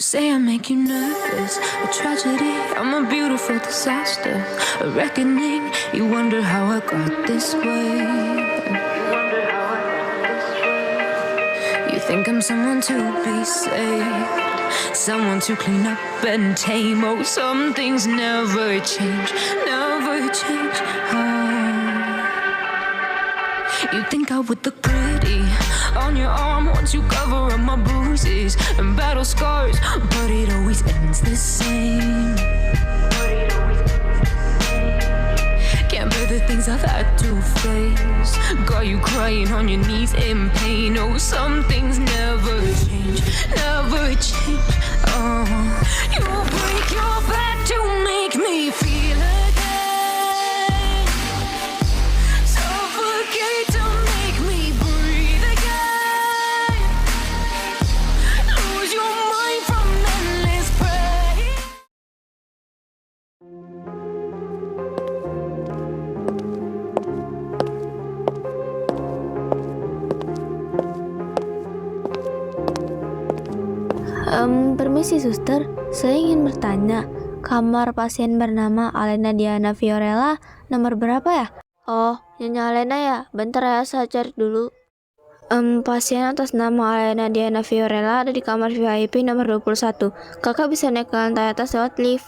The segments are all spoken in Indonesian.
say I make you nervous, a tragedy, I'm a beautiful disaster, a reckoning, you wonder how I got this way. You think I'm someone to be saved, someone to clean up and tame. Oh, some things never change, never change. You think I would look pretty on your arm once you cover up my bruises and battle scars, but it always ends the same. Can't bear the things I've had to face, got you crying on your knees in pain. Oh, some things never change, never change. Oh, you break your back to make me feel again, suffocate to make me breathe again, lose your mind from endless pain. Permisi suster, saya ingin bertanya, kamar pasien bernama Alena Diana Fiorella nomor berapa ya? Oh, Nyonya Alena ya, bentar ya saya cari dulu. Pasien atas nama Alena Diana Fiorella ada di kamar VIP nomor 21. Kakak bisa naik ke lantai atas lewat lift.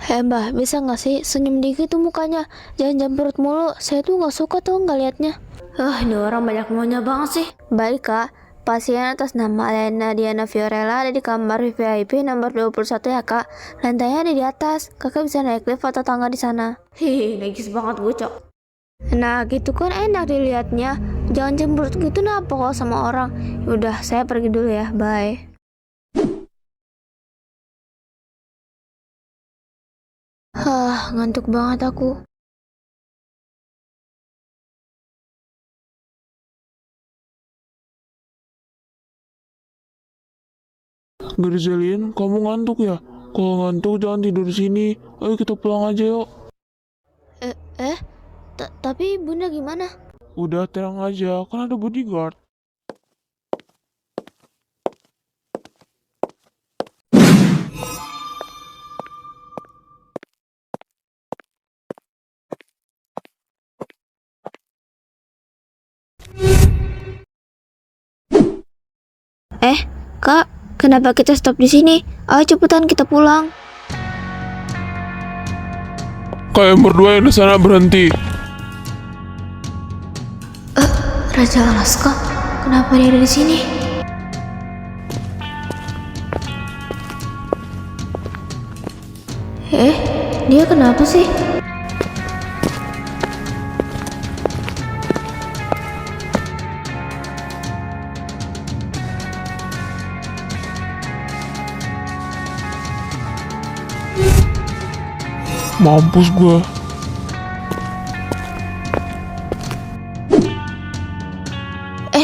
Mbak, bisa nggak sih senyum dikit tuh mukanya, jangan jambrut mulu, saya tuh nggak suka tuh nggak liatnya. Ini orang banyak maunya banget sih. Baik kak, pasien atas nama Alena Diana Fiorella ada di kamar VIP nomor 21 ya kak. Lantainya ada di atas. Kakak bisa naik lift atau tangga di sana. Negis banget gocok. Nah gitu kan enak dilihatnya. Jangan cemberut gitu kenapa kalau sama orang. Udah saya pergi dulu ya. Bye. Ngantuk banget aku. Griselian, kamu ngantuk ya? Kalau ngantuk jangan tidur di sini. Ayo kita pulang aja yuk. Tapi bunda gimana? Udah tenang aja, kan ada bodyguard. Kak, kenapa kita stop di sini? Ayo cepetan kita pulang. Kalian berdua yang di sana berhenti. Raja Alaska, kenapa dia ada di sini? Dia kenapa sih? Mampus gue.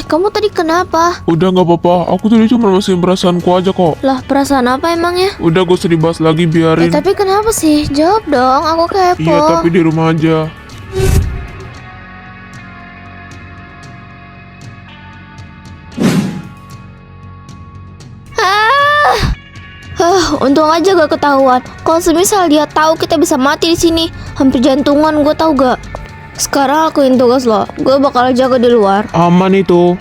Kamu tadi kenapa? Udah gak apa-apa, aku tadi cuma masukin perasaanku aja kok. Lah, perasaan apa emangnya? Udah gak usah dibahas lagi, biarin. Tapi kenapa sih? Jawab dong, aku kepo. Iya, tapi di rumah aja. Untung aja gak ketahuan. Kalau semisal dia tahu kita bisa mati di sini, hampir jantungan gue tahu gak? Sekarang lakuin tugas lo. Gue bakal jaga di luar. Aman itu.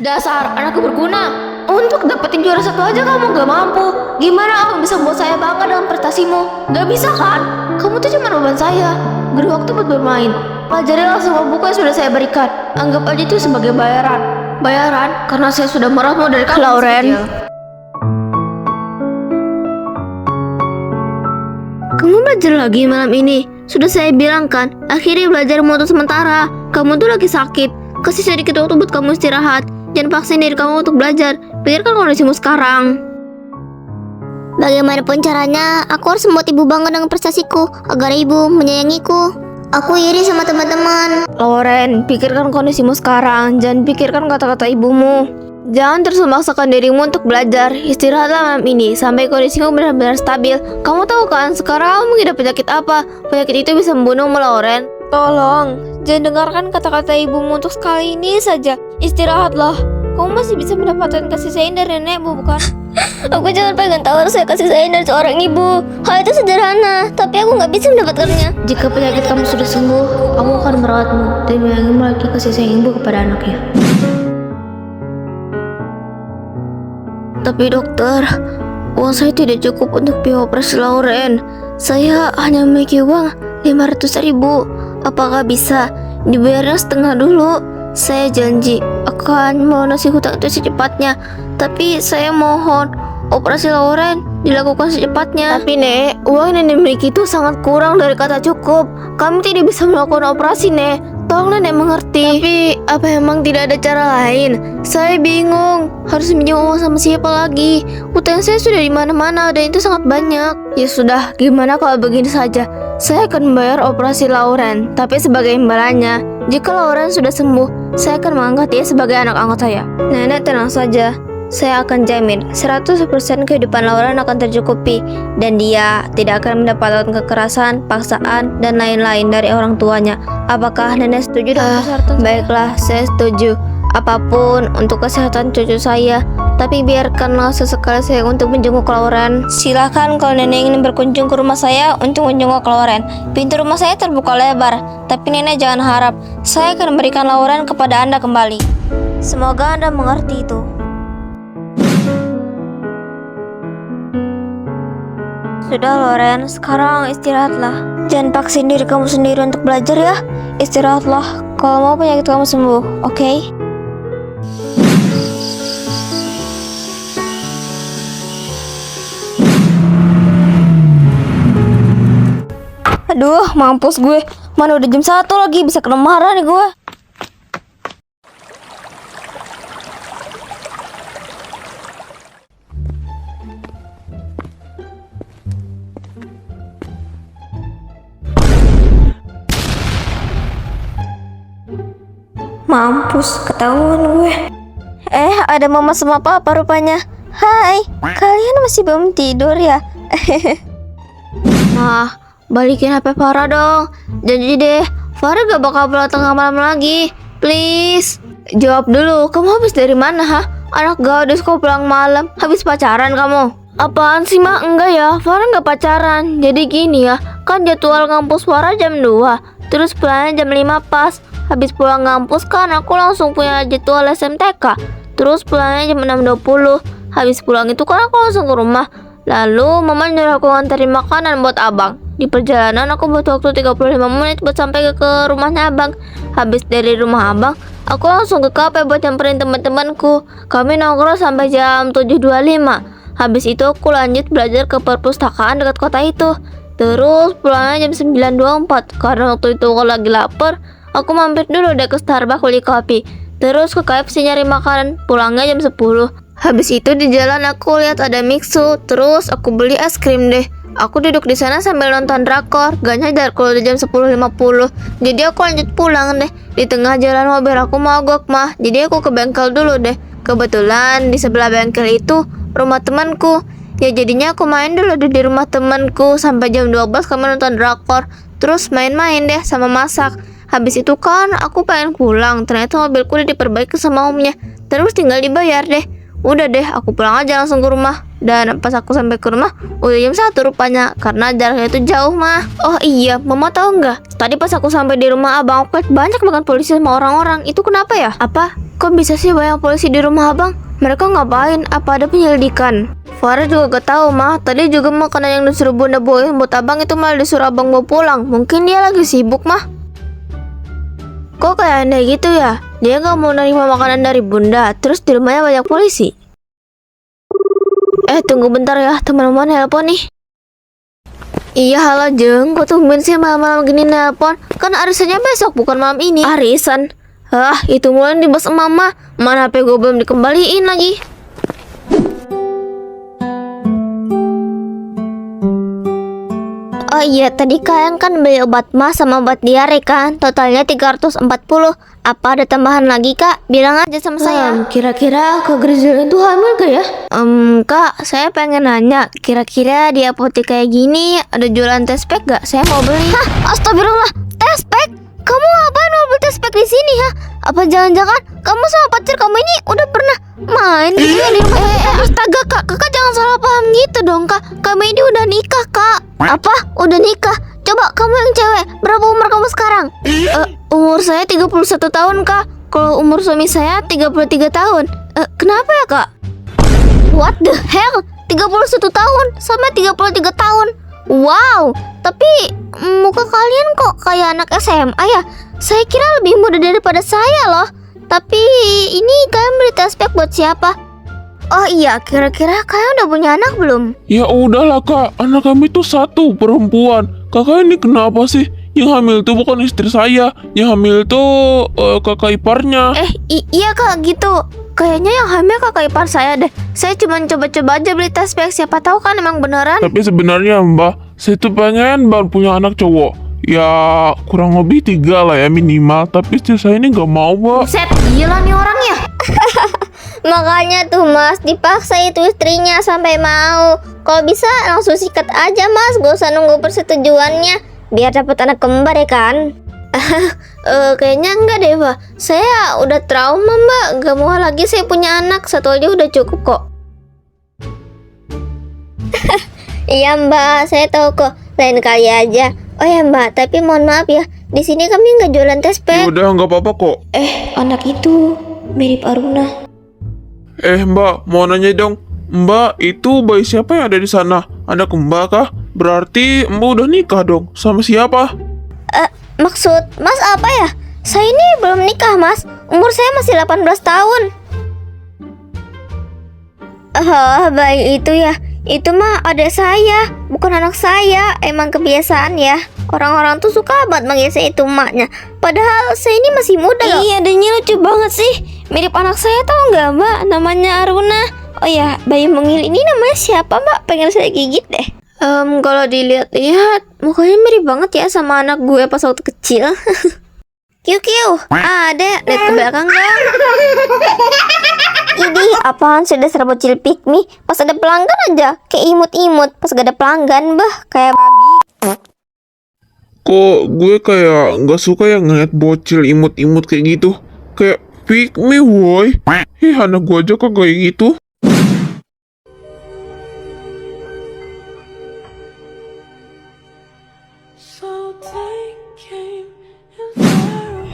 Dasar anak berguna. Untuk dapetin juara 1 aja kamu gak mampu. Gimana kamu bisa buat saya bangga dengan prestasimu? Gak bisa kan? Kamu tuh cuma beban saya. Beri waktu buat bermain. Pelajarilah semua buku yang sudah saya berikan. Anggap aja itu sebagai bayaran. Bayaran karena saya sudah merawatmu dari kamu Lauren. Kamu belajar lagi malam ini. Sudah saya bilang kan, akhirnya belajar untuk sementara. Kamu tuh lagi sakit. Kasih sedikit waktu buat kamu istirahat. Jangan paksain diri kamu untuk belajar. Pikirkan kondisimu sekarang. Bagaimanapun caranya, aku harus membuat ibu bangga dengan prestasiku agar ibu menyayangiku. Aku iri sama teman-teman. Lauren, pikirkan kondisimu sekarang. Jangan pikirkan kata-kata ibumu. Jangan terus memaksakan dirimu untuk belajar. Istirahatlah malam ini sampai kondisimu benar-benar stabil. Kamu tahu kan sekarang kamu mengidap penyakit apa? Penyakit itu bisa membunuhmu, Lauren. Tolong, jangan dengarkan kata-kata ibumu untuk sekali ini saja. Istirahatlah. kamu masih bisa mendapatkan kasih sayang dari nenekmu, bukan? Aku cuma pengen tahu rasa kasih sayang dari seorang ibu. Hal itu sederhana, tapi aku nggak bisa mendapatkannya. Jika penyakit kamu sudah sembuh, aku akan merawatmu dan menyayangimu lagi kasih sayang ibu kepada anaknya. Tapi dokter, uang saya tidak cukup untuk biaya operasi Lauren. Saya hanya memiliki uang 500.000. Apakah bisa dibayarnya setengah dulu? Saya janji akan melunasi hutang itu secepatnya. Tapi saya mohon operasi Lauren dilakukan secepatnya. Tapi Nek, uang yang dimiliki itu sangat kurang dari kata cukup. Kami tidak bisa melakukan operasi, Nek. Tolong Nenek mengerti. Tapi apa memang tidak ada cara lain? Saya bingung harus minjem uang sama siapa lagi. Hutang saya sudah di mana-mana dan itu sangat banyak. Ya sudah, gimana kalau begini saja? Saya akan membayar operasi Lauren, tapi sebagai imbalannya, jika Lauren sudah sembuh, saya akan mengangkat dia sebagai anak angkat saya. Nenek tenang saja. Saya akan jamin 100% kehidupan Lauren akan tercukupi dan dia tidak akan mendapatkan kekerasan, paksaan, dan lain-lain dari orang tuanya. Apakah nenek setuju dengan persyaratan? Baiklah, saya setuju. Apapun untuk kesehatan cucu saya, tapi biarkanlah sesekali saya untuk menjenguk Lauren. Silakan kalau nenek ingin berkunjung ke rumah saya untuk menjenguk Lauren. Pintu rumah saya terbuka lebar, tapi nenek jangan harap saya akan memberikan Lauren kepada Anda kembali. Semoga Anda mengerti itu. Sudah Lauren, sekarang istirahatlah. Jangan paksain diri kamu sendiri untuk belajar ya. Istirahatlah kalau mau penyakit kamu sembuh, oke? Aduh, mampus gue. Mana udah jam 1 lagi, bisa kena marah nih gue. Mampus, ketahuan gue. Ada mama sama papa rupanya. Hai, kalian masih belum tidur ya? Nah, balikin HP Farah dong. Janji deh, Farah gak bakal pulang tengah malam lagi. Please. Jawab dulu, kamu habis dari mana, ha? Anak gadis kok pulang malam, habis pacaran kamu? Apaan sih, Mak? Enggak ya, Farah gak pacaran. Jadi gini ya, kan jadwal ngampus Farah jam 2, terus pulangnya jam 5 pas. Habis pulang ngampus kan aku langsung punya jadwal SMTK. Terus pulangnya jam 6.20. Habis pulang itu kan aku langsung ke rumah. Lalu mama nyuruh aku nganterin makanan buat abang. Di perjalanan aku butuh waktu 35 menit buat sampai ke rumahnya abang. Habis dari rumah abang, aku langsung ke kafe buat nyamperin teman-temanku. Kami nongkrong sampai jam 7.25. Habis itu aku lanjut belajar ke perpustakaan dekat kota itu. Terus pulangnya jam 9.24. Karena waktu itu aku lagi lapar, aku mampir dulu deh ke Starbucks beli kopi. Terus ke KFC nyari makanan, pulangnya jam 10. Habis itu di jalan aku lihat ada mixu, terus aku beli es krim deh. Aku duduk di sana sambil nonton drakor, gak nyadar kalau udah jam 10.50. Jadi aku lanjut pulang deh. Di tengah jalan mobil aku mogok mah, jadi aku ke bengkel dulu deh. Kebetulan di sebelah bengkel itu rumah temanku. Ya jadinya aku main dulu deh di rumah temanku sampai jam 12 kami nonton drakor. Terus main-main deh sama masak. Habis itu kan aku pengen pulang, ternyata mobilku udah diperbaiki sama omnya. Terus tinggal dibayar deh. Udah deh, aku pulang aja langsung ke rumah. Dan pas aku sampai ke rumah, udah jam 1 rupanya, karena jaraknya itu jauh mah. Oh iya, mama tahu nggak? Tadi pas aku sampai di rumah abang, aku lihat banyak banget polisi sama orang-orang. Itu kenapa ya? Apa? Kok bisa sih banyak polisi di rumah abang? Mereka ngapain? Apa ada penyelidikan? Farah juga gak tahu mah. Tadi juga makanan yang disuruh bunda bawain buat abang itu malah disuruh abang bawa pulang. Mungkin dia lagi sibuk mah. Kok kayak aneh gitu ya? Dia gak mau nerima makanan dari bunda, terus di rumahnya banyak polisi. Tunggu bentar ya, teman-teman nelpon nih. Iya halo Jeng, kok tungguin sih malam-malam gini nelpon? Kan arisannya besok, bukan malam ini. Arisan? Itu mulai dibahas mama. Mana HP gue belum dikembaliin lagi. Oh iya, tadi kalian kan beli obat mah sama obat diare kan? Totalnya 340. Apa ada tambahan lagi kak? Bilang aja sama saya. Kira-kira Kak Grizel itu hamil gak ya? Kak, saya pengen nanya. Kira-kira di apotek kayak gini ada jualan test pack gak? Saya mau beli. Hah? Astagfirullah, test pack? Kamu ngapain mau beli test pack di sini ha? Apa jangan-jangan kamu sama pacar kamu ini udah pernah main gitu ya di rumah. Astaga kak, kakak jangan salah paham gitu dong kak. Kak Medi udah nikah kak. Apa? Udah nikah? Coba kamu yang cewek, berapa umur kamu sekarang? Umur saya 31 tahun kak. Kalau umur suami saya 33 tahun. Kenapa ya kak? What the hell? 31 tahun sama 33 tahun. Wow, tapi muka kalian kok kayak anak SMA ya? Saya kira lebih muda daripada saya loh. Tapi ini kalian beli test pack buat siapa? Oh iya, kira-kira kalian udah punya anak belum? Ya udahlah kak, anak kami tuh 1 perempuan. Kakak ini kenapa sih? Yang hamil tuh bukan istri saya. Yang hamil tuh kakak iparnya. Iya kak gitu. Kayaknya yang hamil kakak ipar saya deh. Saya cuma coba-coba aja beli test pack. Siapa tahu kan emang beneran. Tapi sebenarnya mbak, saya tuh pengen baru punya anak cowok. Ya kurang lebih 3 lah ya minimal. Tapi istri saya ini gak mau mbak. Buset, gila nih orang ya. Makanya tuh mas, dipaksa itu istrinya sampai mau. Kalau bisa langsung sikat aja mas, gak usah nunggu persetujuannya. Biar dapat anak kembar ya kan? Kayaknya enggak deh mbak. Saya udah trauma mbak. Gak mau lagi saya punya anak. 1 aja udah cukup kok. Iya mbak, saya tahu kok. Lain kali aja. Oh ya mbak, tapi mohon maaf ya. Di sini kami nggak jualan test Ya pack. udah nggak apa-apa kok. Anak itu mirip Aruna. Mbak, mau nanya dong. Mbak, itu bayi siapa yang ada di sana? Anak mbak kah? Berarti mbak udah nikah dong. Sama siapa? Maksud mas apa ya? Saya ini belum nikah mas. Umur saya masih 18 tahun. Bayi itu ya. Itu mah adik saya, bukan anak saya. Emang kebiasaan ya. Orang-orang tuh suka banget manggil saya itu emaknya. Padahal saya ini masih muda loh. Iya, adanya lucu banget sih. Mirip anak saya tau nggak mbak? Namanya Aruna. Oh ya, bayi mungil ini namanya siapa mbak? Pengen saya gigit deh. Kalau dilihat-lihat mukanya mirip banget ya sama anak gue pas waktu kecil. Kiu. Ada, lihat ke belakang kan? Idih, apaan sih dasar bocil pick me? Pas ada pelanggan aja kayak imut-imut. Pas gak ada pelanggan, bah, kayak babi. Kok gue kayak nggak suka ya ngeliat bocil imut-imut kayak gitu. Kayak pick me woy. Anak gue aja kok kayak gitu.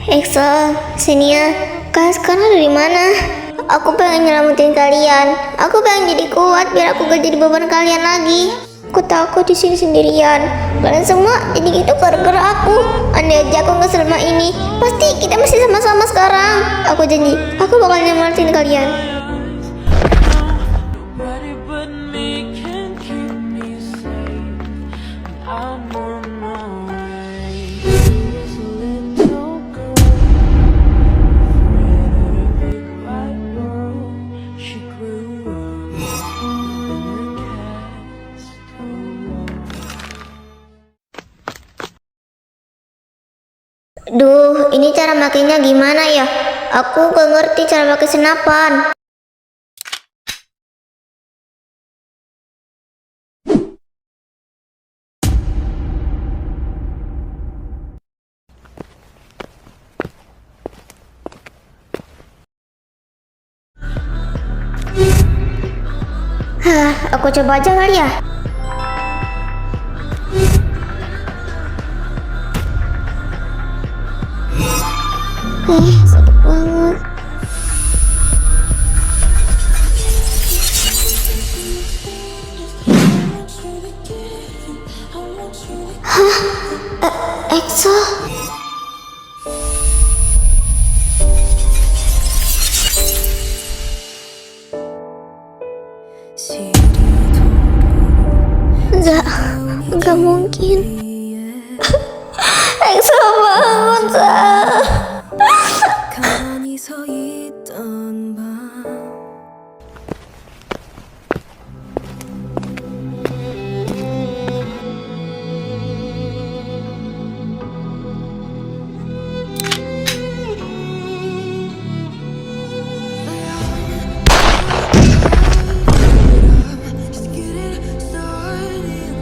Excel, sini ya. Kalian sekarang ada di mana? Aku pengen nyelamatin kalian. Aku pengen jadi kuat biar aku gak jadi beban kalian lagi. Aku takut di sini sendirian. Kalian semua jadi gitu gara-gara aku. Andai aja aku nggak selama ini, pasti kita masih sama-sama sekarang. Aku janji, aku bakal nyelamatin kalian. Nobody but me can keep me safe. I'm on my way. This little girl, afraid of the big wide world. She grew up in her castle. Duh, ini cara makainya gimana ya? Aku gak ngerti cara pakai senapan. Aku coba aja kali ya. Sakit banget. Exo. Enggak mungkin. Exo bangun, Sa. 가만히 서 있던 밤 Just getting started.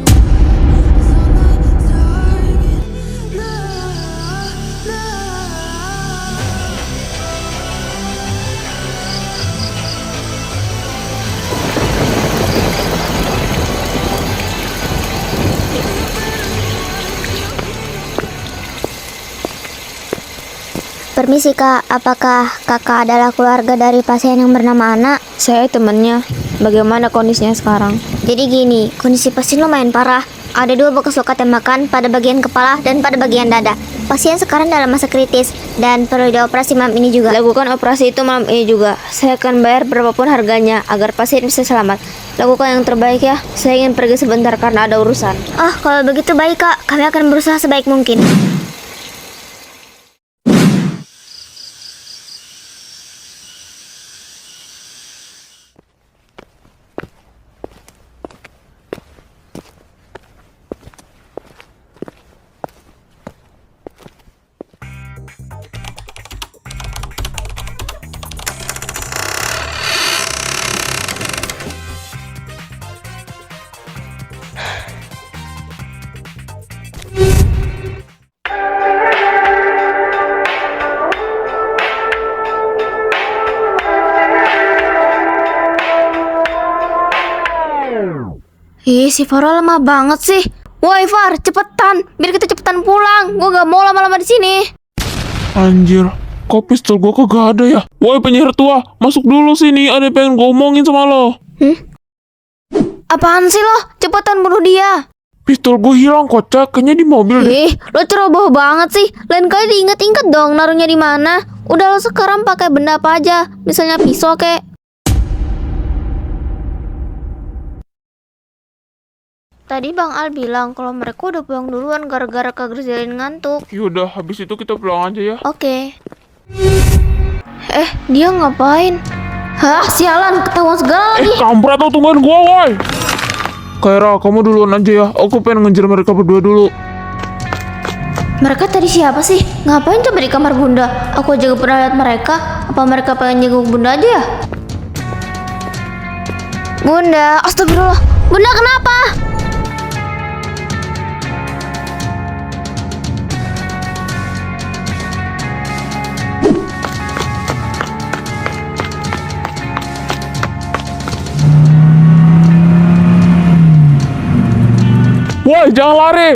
Permisi kak, apakah kakak adalah keluarga dari pasien yang bernama Ana? Saya temennya. Bagaimana kondisinya sekarang? Jadi gini, kondisi pasien lumayan parah. Ada 2 bekas luka tembakan pada bagian kepala dan pada bagian dada. Pasien sekarang dalam masa kritis dan perlu dioperasi malam ini juga. Lakukan operasi itu malam ini juga. Saya akan bayar berapapun harganya agar pasien bisa selamat. Lakukan yang terbaik ya. Saya ingin pergi sebentar karena ada urusan. Oh, kalau begitu baik kak, kami akan berusaha sebaik mungkin. Ih, si Farah lama banget sih. Woi Far, cepetan, biar kita cepetan pulang. Gue gak mau lama-lama di sini. Anjir, kok pistol gua kagak ada ya? Woi penyihir tua, masuk dulu sini, ada yang pengen gua omongin sama lo. Apaan sih lo? Cepetan bunuh dia. Pistol gua hilang kocak, kayaknya di mobil deh. Ih, lo ceroboh banget sih. Lain kali diinget-inget dong naruhnya di mana. Udah lo sekarang pakai benda apa aja, misalnya pisau kek. Tadi Bang Al bilang kalau mereka udah pulang duluan gara-gara Kak Grizelin ngantuk. Yaudah, habis itu kita pulang aja ya. Oke. Dia ngapain? Hah, sialan, ketahuan segala lagi. Kampret lo, tungguin gua woi. Kaira, kamu duluan aja ya. Aku pengen ngejar mereka berdua dulu. Mereka tadi siapa sih? Ngapain coba di kamar Bunda? Aku aja gak pernah lihat mereka. Apa mereka pengen jenguk Bunda aja ya? Bunda, astagfirullah. Bunda kenapa? Woi, jangan lari.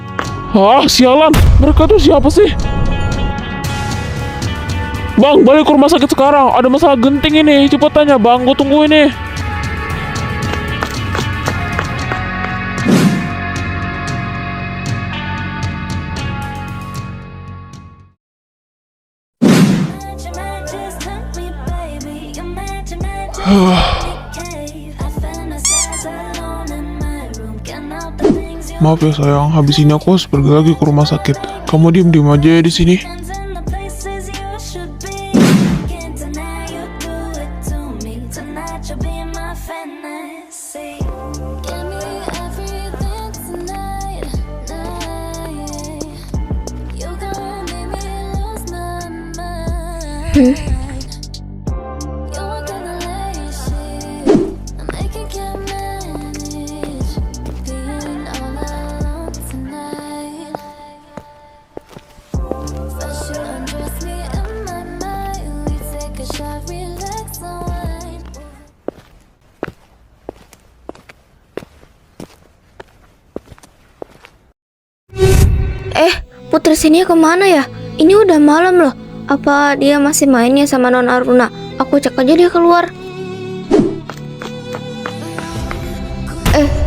Ah, sialan. Mereka tuh siapa sih? Bang, balik ke rumah sakit sekarang. Ada masalah genting ini. Cepet tanya, Bang. Gue tunggu ini. Maaf ya sayang, habis ini aku harus pergi lagi ke rumah sakit. Kamu diem-diem aja ya di sini. Putri sini kemana ya? Ini udah malam loh. Apa dia masih mainnya sama Non Aruna? Aku cek aja dia keluar.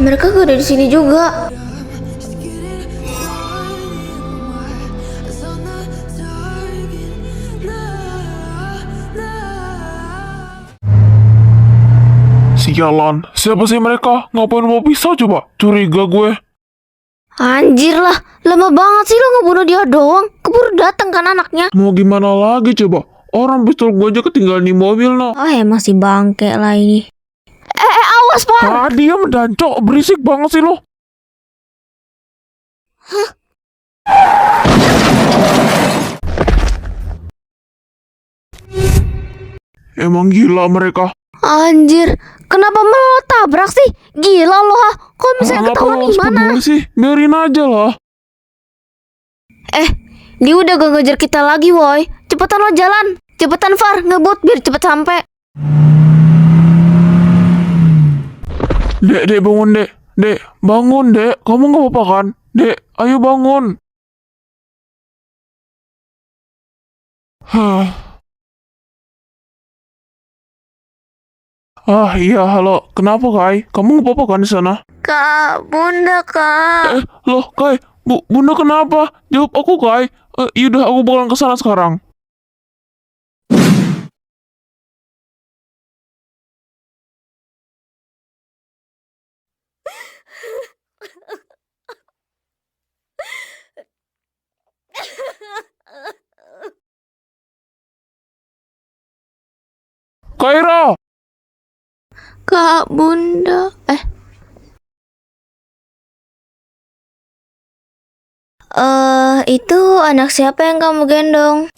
Mereka gak ada di sini juga. Sialan, siapa sih mereka? Ngapain mau pisau coba? Curiga gue. Anjir lah, lama banget sih lo ngebunuh dia doang. Keburu datang kan anaknya. Mau gimana lagi coba? Orang pistol gue aja ketinggalan di mobil no. Emang si bangke lah ini. Awas Pak. Ah, diam dan cok, berisik banget sih lo. Emang gila mereka. Anjir, kenapa malah lo tabrak sih? Gila lo ha. Kok misalnya ketahuan gimana? Peduli sih, biarin aja lah. Dia udah gak ngejar kita lagi woi. Cepetan lo jalan. Cepetan Far, ngebut biar cepet sampai. Dek bangun dek. Dek, bangun dek. Kamu gak apa-apa kan? Dek, ayo bangun. Hah. Ah iya, halo. Kenapa, Kai? Kamu nggak apa-apa kan di sana? Kak, bunda, Kak. Loh, Kai. Bunda kenapa? Jawab aku, Kai. Yaudah, aku bakalan ke sana sekarang. Kaira! Kak, bunda. Itu anak siapa yang kamu gendong?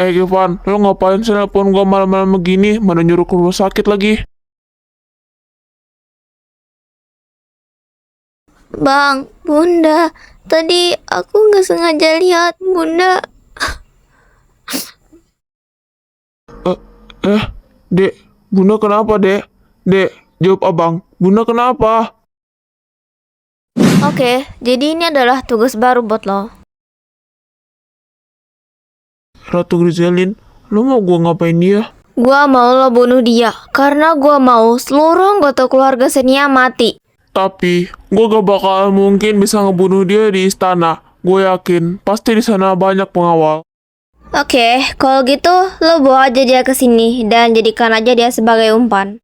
Ivan, lo ngapain sih nelpon gua malam-malam begini? Mana nyuruh ke rumah sakit lagi? Bang, bunda. Tadi aku nggak sengaja lihat bunda. Dek, Bunda kenapa, Dek? Dek, jawab abang. Bunda kenapa? Oke, jadi ini adalah tugas baru buat lo. Ratu Griselin, lo mau gua ngapain dia? Gua mau lo bunuh dia, karena gua mau seluruh anggota keluarga Senia mati. Tapi, gua gak bakal mungkin bisa ngebunuh dia di istana. Gue yakin, pasti di sana banyak pengawal. Oke, kalau gitu lo bawa aja dia ke sini dan jadikan aja dia sebagai umpan.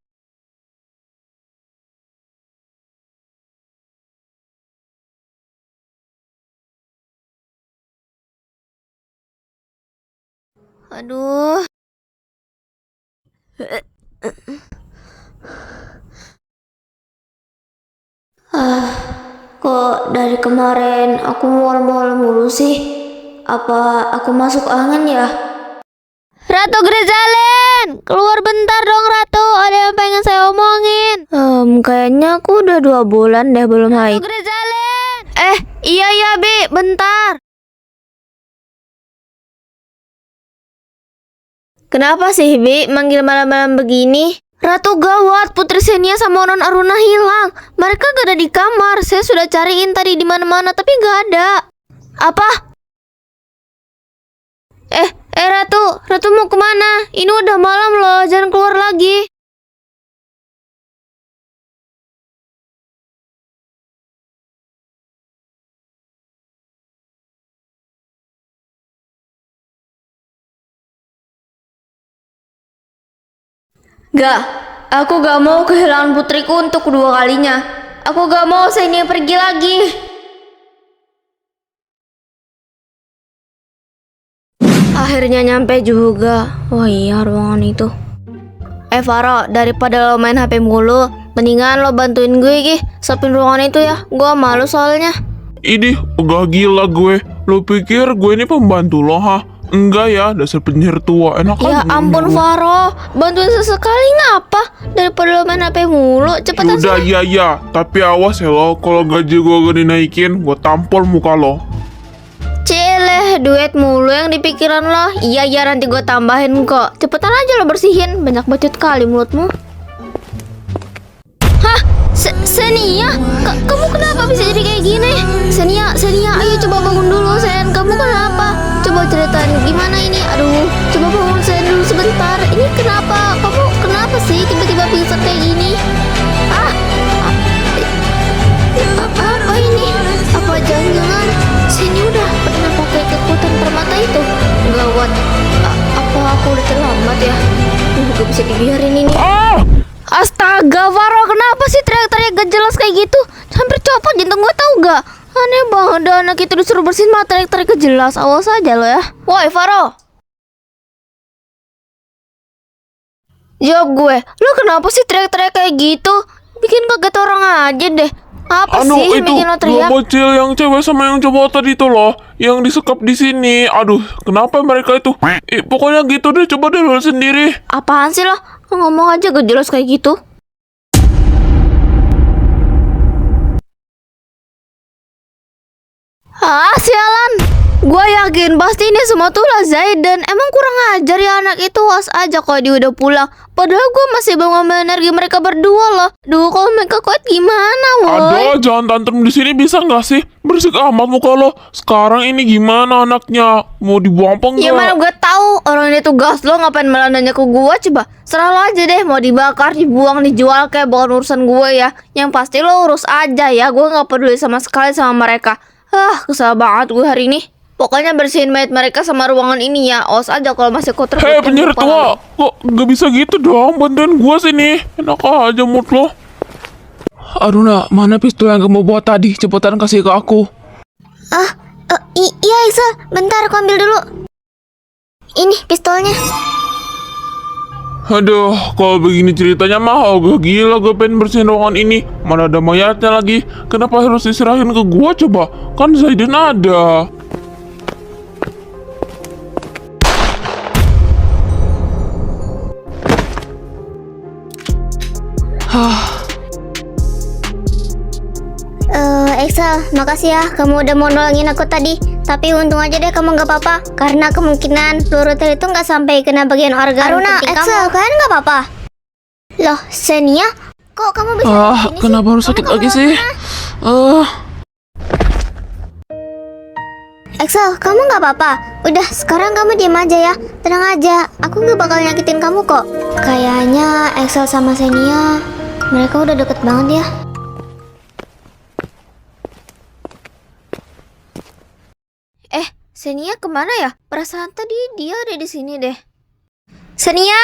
Aduh. Kok dari kemarin aku mual-mual mulu sih? Apa aku masuk angin ya? Ratu Griselin, keluar bentar dong Ratu, ada yang pengen saya omongin. Kayaknya aku udah 2 bulan deh belum haid. Ratu Griselin. Iya Bi, bentar. Kenapa sih Bi manggil malam-malam begini? Ratu gawat, Putri Senia sama Non Aruna hilang. Mereka gak ada di kamar. Saya sudah cariin tadi di mana-mana tapi gak ada. Apa? Ratu mau kemana? Ini udah malam loh, jangan keluar lagi. Gak, aku gak mau kehilangan putriku untuk kedua kalinya. Aku gak mau Senia pergi lagi. Akhirnya nyampe juga. Oh iya, ruangan itu. Faro, daripada lo main HP mulu, mendingan lo bantuin gue gih, siapin ruangan itu ya. Gue malu soalnya. Ini agak gila gue. Lo pikir gue ini pembantu lo, ha? Enggak ya, dasar penyihir tua. Enak Ya aja ampun lo. Faro, bantuin sesekali ngapa? Daripada lo main HP mulu, cepetan Udah sih. ya, tapi awas ya lo. Kalau gaji gue gak dinaikin, gue tampol muka lo. Celeh, duit mulu yang di pikiran lo. Iya, nanti gue tambahin kok. Cepetan aja lo bersihin, banyak bacot kali mulutmu. Hah? Senia? Kamu kenapa bisa jadi kayak gini? Senia, ayo coba bangun dulu, Sen. Kamu kenapa? Coba ceritain gimana ini. Aduh, coba bangun Sen dulu sebentar. Ini kenapa sih tiba-tiba pingsan kayak gini? Apa ini? Apa jangan-jangan Seni udah pernah pakai kekuatan permata itu? Gawat. Apa aku udah terlambat ya? Gak bisa dibiarin ini. Astaga, Faro, kenapa sih teriak-teriak gak jelas kayak gitu? Hampir copot jantung gue, tau gak? Aneh banget, ada anak itu disuruh bersihin malah teriak-teriak gak jelas. Awas aja lo ya. Woi, Faro, jawab gue. Lo kenapa sih teriak-teriak kayak gitu? Bikin kaget orang aja deh. Apa sih yang bikin lo teriak? Bocil yang cewek sama yang cowok tadi itu loh, yang disekap di sini. Aduh, kenapa mereka itu? Pokoknya gitu deh, coba deh lo sendiri. Apaan sih lo? Ngomong aja gak jelas kayak gitu. Ah, sialan. Gua yakin pasti ini semua tuh lah Zaidan. Emang kurang ajar ya anak itu, was aja kalau dia udah pulang. Padahal gua masih mau ngambil energi mereka berdua loh. Duh, kalau mereka kuat gimana, woy? Aduh, jangan tantrum di sini bisa nggak sih? Berisik amat muka lo. Sekarang ini gimana anaknya? Mau dibuang apa Ya mana enggak? gue tahu orang ini tugas lo, ngapain malah nanya ke gua? Coba serah lo aja deh, mau dibakar, dibuang, dijual kayak bukan urusan gue ya. Yang pasti lo urus aja ya. Gue nggak peduli sama sekali sama mereka. Kesal banget gue hari ini. Pokoknya bersihin mayat mereka sama ruangan ini ya. Awas aja kalau masih kotor. Hei penyiar tua, kok nggak bisa gitu dong? Bantuin gua sini. Enak aja mood lo. Aduh nak, mana pistol yang kamu bawa tadi? Cepetan kasih ke aku. Iya Excel, bentar aku ambil dulu. Ini pistolnya. Aduh, kalau begini ceritanya mah agak gila gue pengen bersihin ruangan ini. Mana ada mayatnya lagi? Kenapa harus diserahin ke gua coba? Kan Zaidan ada. Excel, makasih ya kamu udah mau nolongin aku tadi. Tapi untung aja deh kamu nggak apa-apa. Karena kemungkinan peluru tadi itu nggak sampai kena bagian organ Aruna, penting Excel, kamu. Kalian nggak apa-apa? Loh, Xenia, kok kamu bisa di sini sih? Kenapa harus Kamu sakit nggak lagi sih? kenapa-napa? Excel, kamu nggak apa-apa. Udah, sekarang kamu diam aja ya. Tenang aja, aku nggak bakal nyakitin kamu kok. Kayaknya Excel sama Xenia, mereka udah deket banget ya. Xenia kemana ya? Perasaan tadi dia ada di sini deh. Xenia,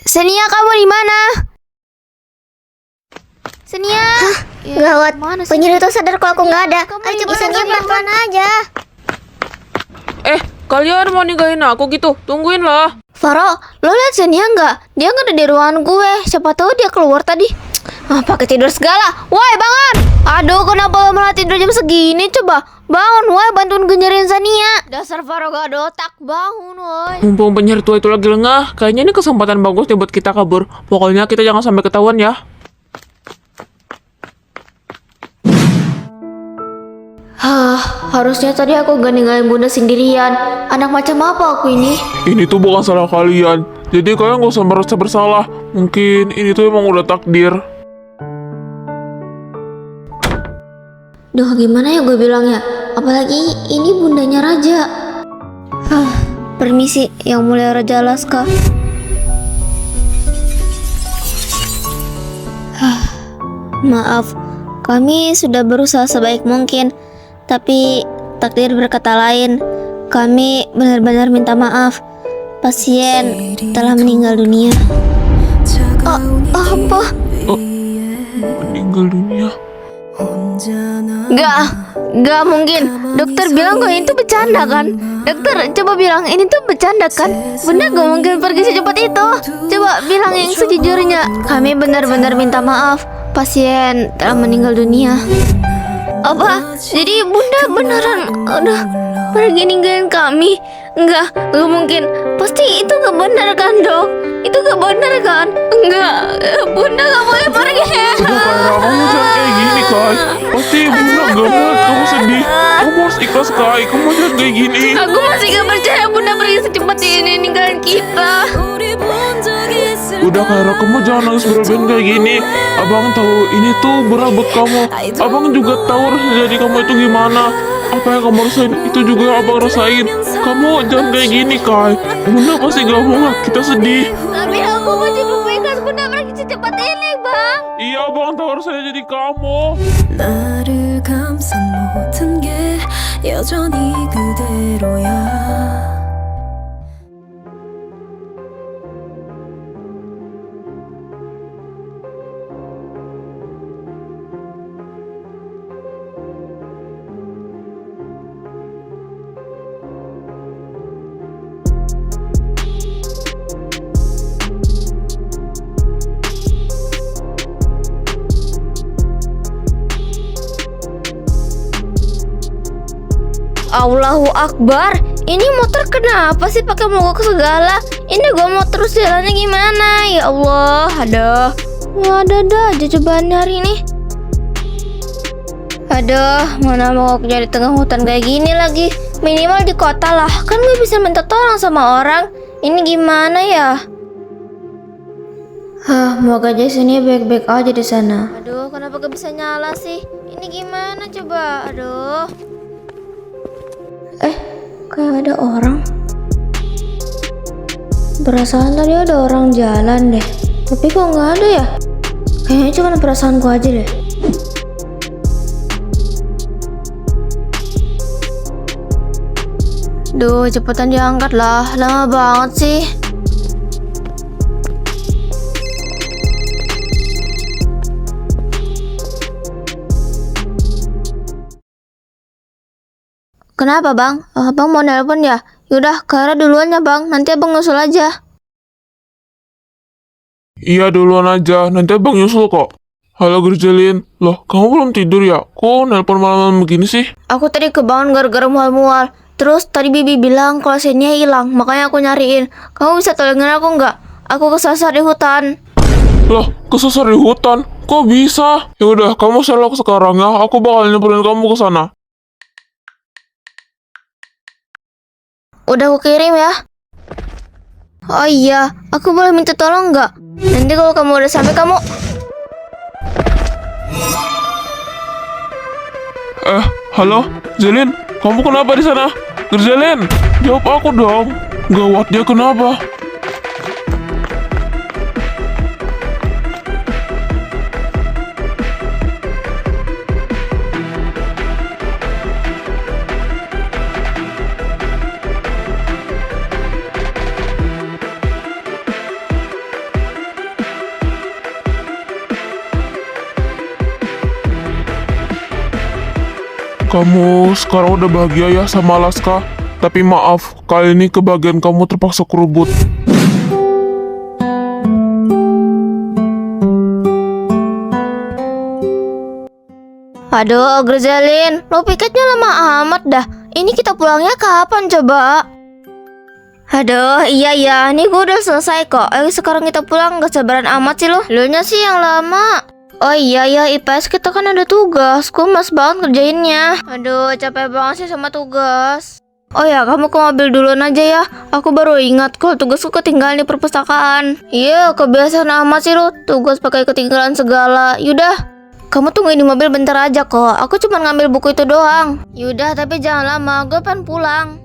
Xenia kamu di mana? Xenia. Gawat, mana sih? penyihir itu sadar kalau aku nggak ada. Kamu Ayo di coba mana? Xenia pelan-pelan aja. Kalian mau ninggalin aku gitu? Tungguin lah. Faro, lo liat Xenia nggak? Dia nggak ada di ruangan gue. Siapa tahu dia keluar tadi. Pakai tidur segala. Woi, bangun! Aduh, kenapa lo malah tidur jam segini? Coba bangun, woi, bantuin gue nyariin Xenia. Dasar Faro gak ada otak, bangun, woi. Mumpung penyihir tua itu lagi lengah, kayaknya ini kesempatan bagus nih buat kita kabur. Pokoknya kita jangan sampai ketahuan ya. Harusnya tadi aku gak ninggalin bunda sendirian. Anak macam apa aku ini? Ini tuh bukan salah kalian. Jadi kalian gak usah merasa bersalah. Mungkin ini tuh emang udah takdir. Duh, gimana ya gue bilang ya? Apalagi ini bundanya Raja. Permisi, yang mulia Raja Alaska. Maaf, kami sudah berusaha sebaik mungkin, tapi takdir berkata lain. Kami benar-benar minta maaf. Pasien telah meninggal dunia. Apa? Meninggal dunia. Gak mungkin. Dokter bilang kalau itu bercanda kan? Dokter, coba bilang ini tuh bercanda kan? Bunda gak mungkin pergi secepat itu. Coba bilang yang sejujurnya. Kami benar-benar minta maaf. Pasien telah meninggal dunia. Apa? Jadi bunda beneran udah pergi ninggalin kami? Enggak mungkin. Pasti itu gak benar kan, dok? Itu gak benar kan? Enggak, bunda gak boleh pergi. Udah Kaira, kamu jangan kayak gini Kai. Pasti bunda gak mau kamu sedih. Kamu harus ikhlas Kai, kamu jangan kayak gini. Aku masih gak percaya bunda pergi secepat ini ninggalin kita. Udah Kaira, kamu jangan nangis berlebihan kayak gini. Abang tahu ini tuh berat buat kamu. Abang juga tahu rasanya jadi kamu itu gimana. Apa yang kamu rasain itu juga yang abang rasain. Kamu jangan kayak gini Kai. Bunda pasti gak mau lah kita sedih. Tapi aku masih belum ikhlas bunda pergi secepat ini, bang. Iya abang tahu rasanya jadi kamu. 나를 감싼 모든 게 여전히 그대로야. Allahu Akbar. Ini motor kenapa sih pakai mogok segala? Ini gua mau terus jalannya gimana? Ya Allah, ada aja cobaannya hari ini. Aduh, mana mau aku jadi tengah hutan kayak gini lagi. Minimal di kota lah, kan gue bisa minta tolong sama orang. Ini gimana ya? Moga aja sini baik-baik aja di sana. Aduh, kenapa gak bisa nyala sih? Ini gimana coba? Aduh. Kayak ada orang. Perasaan tadi ada orang jalan deh. Tapi kok nggak ada ya? Kayaknya cuma perasaanku aja deh. Duh, cepetan diangkat lah. Lama banget sih. Kenapa bang? Abang mau nelpon ya? Yaudah, Kara duluan ya bang. Nanti abang nyusul aja. Iya duluan aja, nanti abang nyusul kok. Halo Gerjelin, loh kamu belum tidur ya? Kok nelpon malam-malam begini sih? Aku tadi kebangun gara-gara mual-mual. Terus tadi Bibi bilang kalau SIM-nya hilang, makanya aku nyariin. Kamu bisa tolongin aku nggak? Aku kesasar di hutan. Loh, kesasar di hutan? Kok bisa? Ya udah, kamu selok sekarang ya. Aku bakal nyamperin kamu ke sana. Udah aku kirim ya. Oh iya, aku boleh minta tolong nggak? Nanti kalau kamu udah sampai kamu... Halo, Zelin, kamu kenapa di sana? Gerjelin, jawab aku dong. Gawat, dia kenapa? Kamu sekarang udah bahagia ya sama Alaska? Tapi maaf, kali ini kebahagiaan kamu terpaksa kerubut. Aduh, Gerzelin, lo piketnya lama amat dah. Ini kita pulangnya kapan coba? Aduh, iya, ini gue udah selesai kok. Ayo sekarang kita pulang, gak sabaran amat sih lo. Lo nya sih yang lama. Oh iya, IPS kita kan ada tugas. Gue mas banget kerjainnya. Aduh, capek banget sih sama tugas. Oh ya, kamu ke mobil duluan aja ya. Aku baru ingat kalau tugasku ketinggalan di perpustakaan. Iya, kebiasaan amat sih lo. Tugas pakai ketinggalan segala. Yaudah, kamu tungguin di mobil bentar aja kok. Aku cuma ngambil buku itu doang. Yaudah, tapi jangan lama. Gue pengen pulang.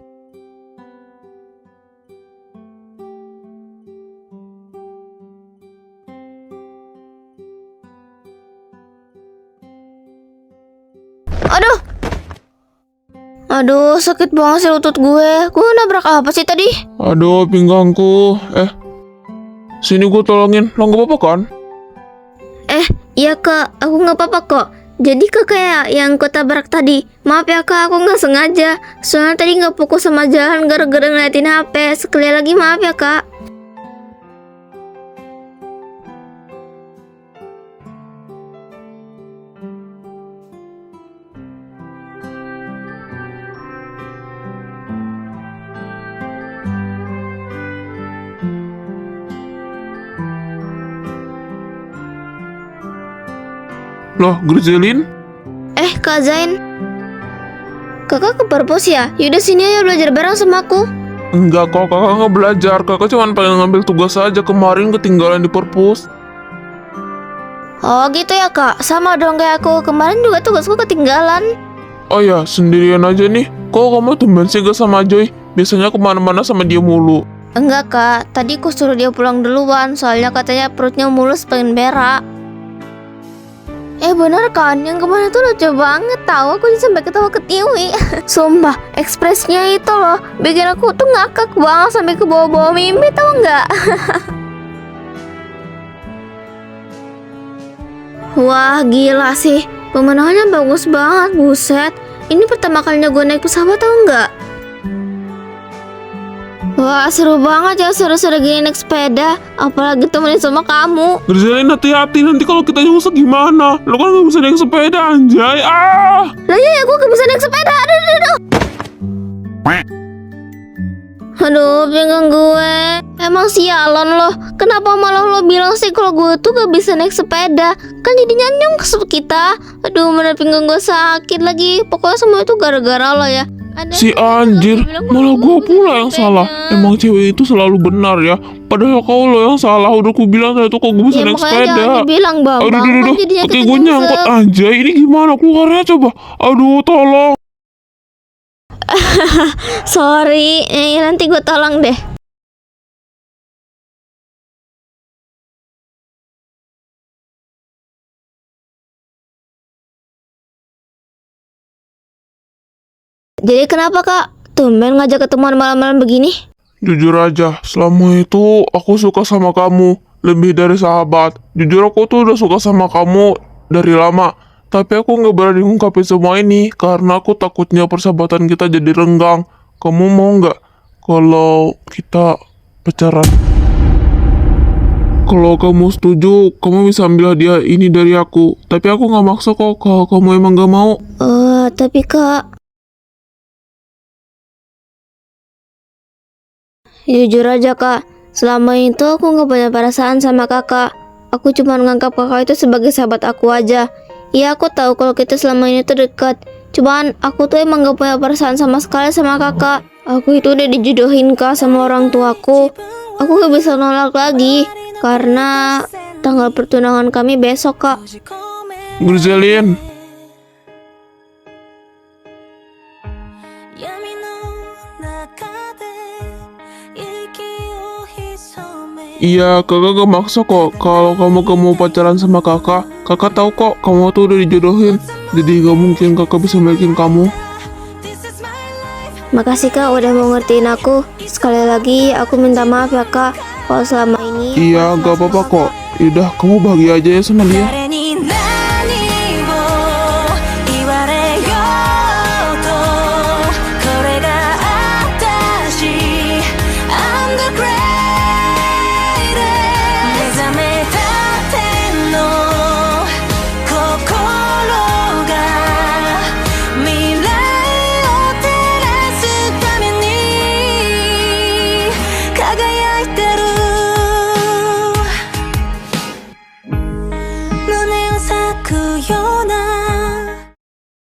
Aduh, sakit banget sih lutut gue. Gue nabrak apa sih tadi? Aduh, pinggangku. Sini gue tolongin. Lo gak apa-apa kan? Iya kak, aku gak apa-apa kok. Jadi kak kayak yang kau tabrak tadi. Maaf ya kak, aku gak sengaja. Soalnya tadi gak fokus sama jalan gara-gara ngeliatin HP. Sekali lagi maaf ya kak. Loh, Gerjelin? Kak Zain, kakak ke perpus ya? Yaudah sini aja belajar bareng sama aku. Enggak kok, kakak nggak belajar. Kakak cuma pengen ngambil tugas aja, kemarin ketinggalan di perpus. Oh gitu ya kak, sama dong kayak aku. Kemarin juga tugasku ketinggalan. Oh ya, sendirian aja nih. Kok kamu tumben sih gak sama Joy? Biasanya kemana-mana sama dia mulu. Enggak kak, tadi aku suruh dia pulang duluan. Soalnya katanya perutnya mulus pengen berak. Bener kan, yang kemarin tuh lucu banget tahu. Aku sampai ketawa ketiwi. Sumpah, ekspresinya itu loh bikin aku tuh ngakak banget sampai ke bawah-bawah mimpi, tau nggak? Wah gila sih, pemandangannya bagus banget, buset. Ini pertama kalinya gue naik pesawat tau nggak? Wah seru banget ya, seru-seru gini naik sepeda. Apalagi temenin sama kamu. Gerjelin, hati-hati, nanti kalau kita nyungsep gimana? Lo kan gak bisa naik sepeda, anjay. Lah ya, gue gak bisa naik sepeda. Aduh, pinggang gue. Emang sialan loh. Kenapa malah lo bilang sih kalau gue tuh gak bisa naik sepeda? Kan jadinya nyungsep kita. Aduh, mana pinggang gue sakit lagi. Pokoknya semua itu gara-gara lo ya. Si anjir, malah gue pula yang salah. Emang cewek itu selalu benar ya. Padahal kau lo yang salah. Udah ku bilang tadi tuh kok gue bisa Ya naik makanya sepeda. jangan dibilang bang. Aduh, Kan aduh, jadinya oke kita gue nyangkut nyungsep. anjay. Ini gimana keluarnya coba? Aduh, tolong. Sorry, nanti gue tolong deh. Jadi kenapa kak? Tumben ngajak ketemuan malam-malam begini? Jujur aja, selama itu aku suka sama kamu. Lebih dari sahabat. Jujur aku tuh udah suka sama kamu dari lama. Tapi aku nggak berani ngungkapin semua ini. Karena aku takutnya persahabatan kita jadi renggang. Kamu mau nggak kalau kita pacaran? Kalau kamu setuju, kamu bisa ambil hadiah ini dari aku. Tapi aku nggak maksa kok kalau kamu emang nggak mau. Tapi kak, jujur aja kak, selama itu aku nggak punya perasaan sama kakak. Aku cuma menganggap kakak itu sebagai sahabat aku aja. Iya aku tahu kalau kita selama ini tuh dekat. Cuman aku tuh emang gak punya perasaan sama sekali sama kakak. Aku itu udah dijodohin kak sama orang tuaku. Aku gak bisa nolak lagi karena tanggal pertunangan kami besok kak. Gurzelin, iya, kakak gak maksa kok. Kalau kamu mau pacaran sama kakak, kakak tahu kok kamu tuh udah dijodohin. Jadi gak mungkin kakak bisa milikin kamu. Makasih kak udah mau ngertiin aku. Sekali lagi aku minta maaf ya kak kalau selama ini. Iya, gak apa-apa kok. Yaudah, kamu bahagia aja ya sama dia.